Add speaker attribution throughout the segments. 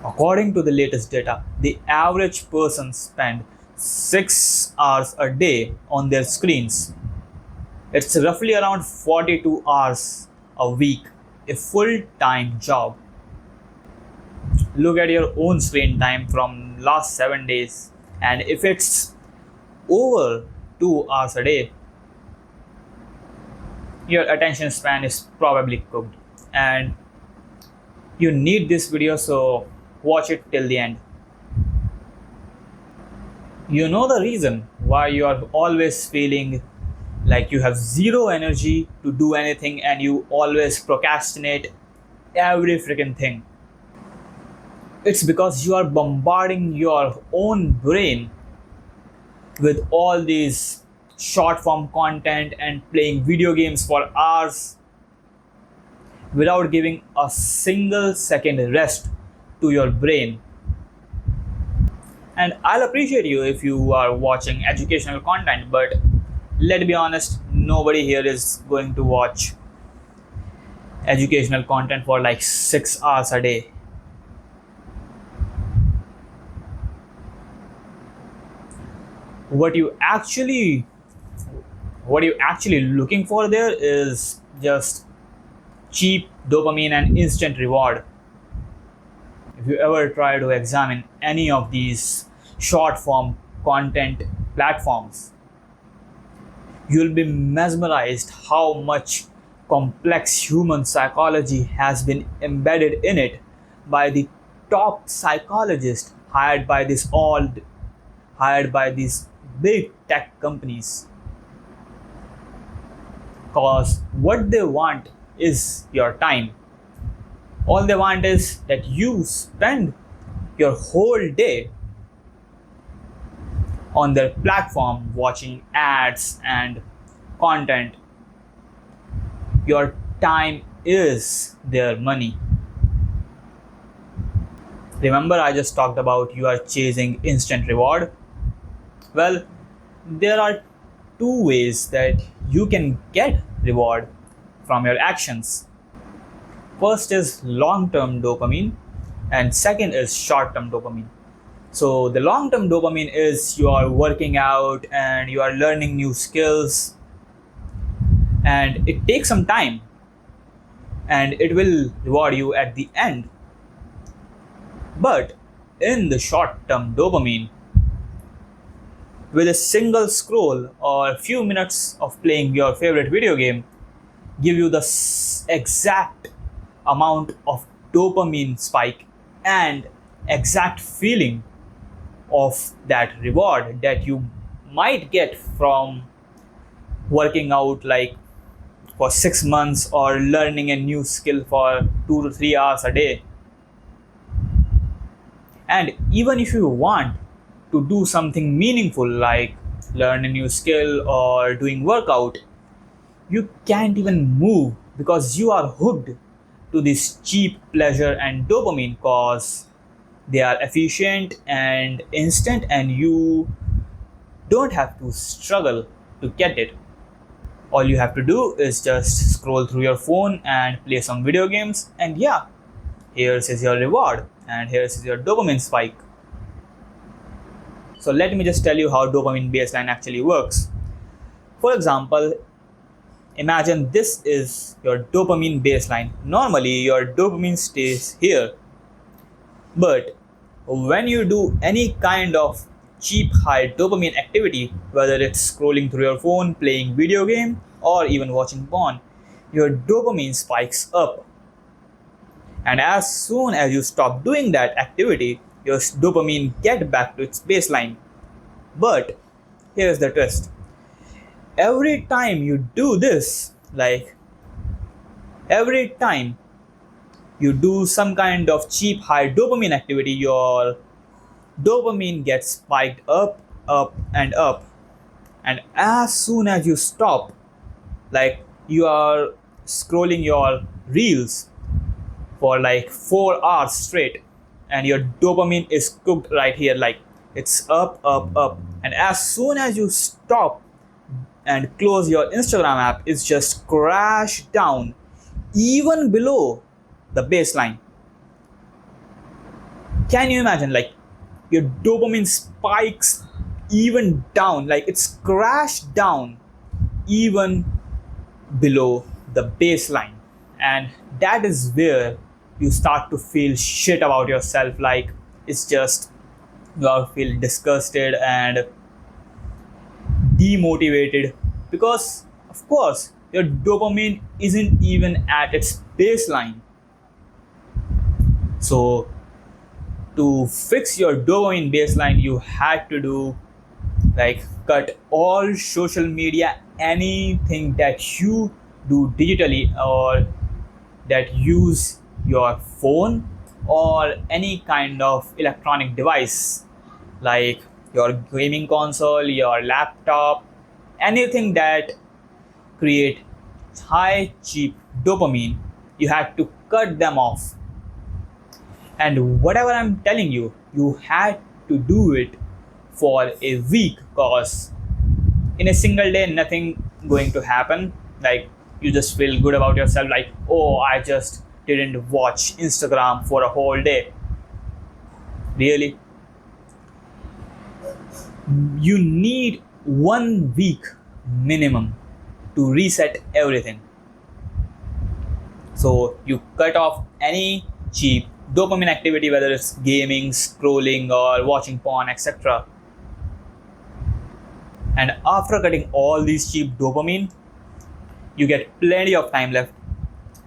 Speaker 1: According to the latest data, the average person spend 6 hours a day on their screens. It's roughly around 42 hours a week, a full-time job. Look at your own screen time from last 7 days, and if it's over 2 hours a day, your attention span is probably cooked. And you need this video, so watch it till the end. You know the reason why you are always feeling like you have zero energy to do anything and you always procrastinate every freaking thing. It's because you are bombarding your own brain with all these short form content and playing video games for hours without giving a single second rest to your brain. And I'll appreciate you if you are watching educational content, but let's be honest, nobody here is going to watch educational content for like 6 hours a day. What you actually looking for there is just cheap dopamine and instant reward. If you ever try to examine any of these short form content platforms, you'll be mesmerized how much complex human psychology has been embedded in it by the top psychologists hired by these big tech companies. Cause what they want is your time. All they want is that you spend your whole day on their platform watching ads and content. Your time is their money. Remember, I just talked about you are chasing instant reward? Well, there are two ways that you can get reward from your actions. First is long-term dopamine, and second is short-term dopamine. So the long-term dopamine is you are working out and you are learning new skills, and it takes some time and it will reward you at the end. But in the short-term dopamine, with a single scroll or a few minutes of playing your favorite video game, give you the exact amount of dopamine spike and exact feeling of that reward that you might get from working out like for 6 months or learning a new skill for 2 to 3 hours a day. And even if you want to do something meaningful like learn a new skill or doing workout, you can't even move because you are hooked to this cheap pleasure and dopamine cause they are efficient and instant and you don't have to struggle to get it. All you have to do is just scroll through your phone and play some video games, and yeah, here's is your reward and here's your dopamine spike. So let me just tell you how dopamine baseline actually works. For example, imagine this is your dopamine baseline. Normally your dopamine stays here. But when you do any kind of cheap high dopamine activity, whether it's scrolling through your phone, playing video game, or even watching porn, your dopamine spikes up. And as soon as you stop doing that activity, your dopamine get back to its baseline. But here's the twist. Every time you do this, like every time you do some kind of cheap high dopamine activity, your dopamine gets spiked up, up, and up. And as soon as you stop, like you are scrolling your reels for like 4 hours straight, and your dopamine is cooked right here, like it's up, up, up. And as soon as you stop and close your Instagram app, it's just crash down even below the baseline. Can you imagine, like, your dopamine spikes even down, like it's crashed down even below the baseline. And that is where you start to feel shit about yourself, like it's just you are feel disgusted and demotivated, because of course your dopamine isn't even at its baseline. So to fix your dopamine baseline, you had to do like cut all social media, anything that you do digitally or that use your phone or any kind of electronic device like your gaming console, your laptop, anything that create high cheap dopamine. You had to cut them off. And whatever I'm telling you, you had to do it for a week, cause in a single day nothing going to happen. Like you just feel good about yourself, like, oh, I just didn't watch Instagram for a whole day. Really? You need 1 week minimum to reset everything. So you cut off any cheap dopamine activity, whether it's gaming, scrolling, or watching porn, etc. And after cutting all these cheap dopamine, you get plenty of time left.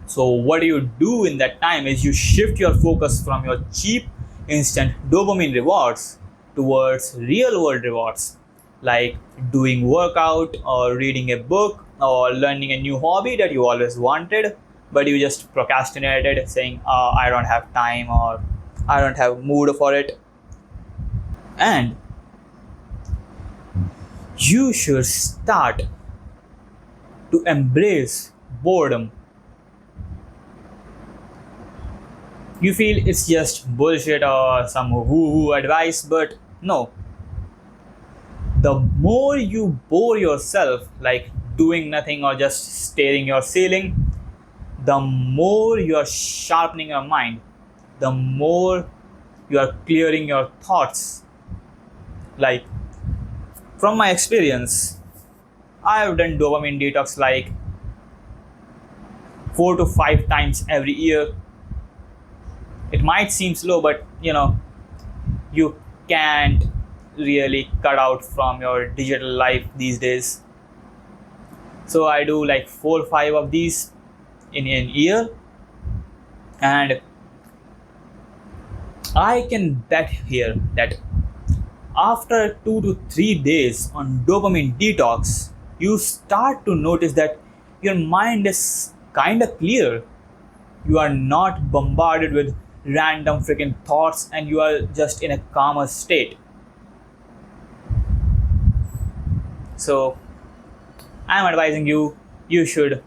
Speaker 1: So what you do in that time is you shift your focus from your cheap instant dopamine rewards towards real world rewards, like doing workout or reading a book or learning a new hobby that you always wanted but you just procrastinated, saying, I don't have time or I don't have mood for it. And you should start to embrace boredom. You feel it's just bullshit or some woo-woo advice, but no. The more you bore yourself, like doing nothing or just staring your ceiling, the more you are sharpening your mind, the more you are clearing your thoughts. Like, from my experience, I have done dopamine detox like 4 to 5 times every year. It might seem slow, but you can't really cut out from your digital life these days. So I do like 4 or 5 of these in a year, and I can bet here that after 2 to 3 days on dopamine detox, you start to notice that your mind is kind of clear. You are not bombarded with random freaking thoughts and you are just in a calmer state. So I'm advising you should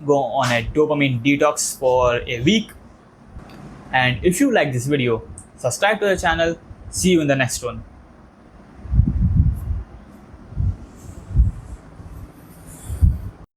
Speaker 1: go on a dopamine detox for a week. And if you like this video, subscribe to the channel. See you in the next one.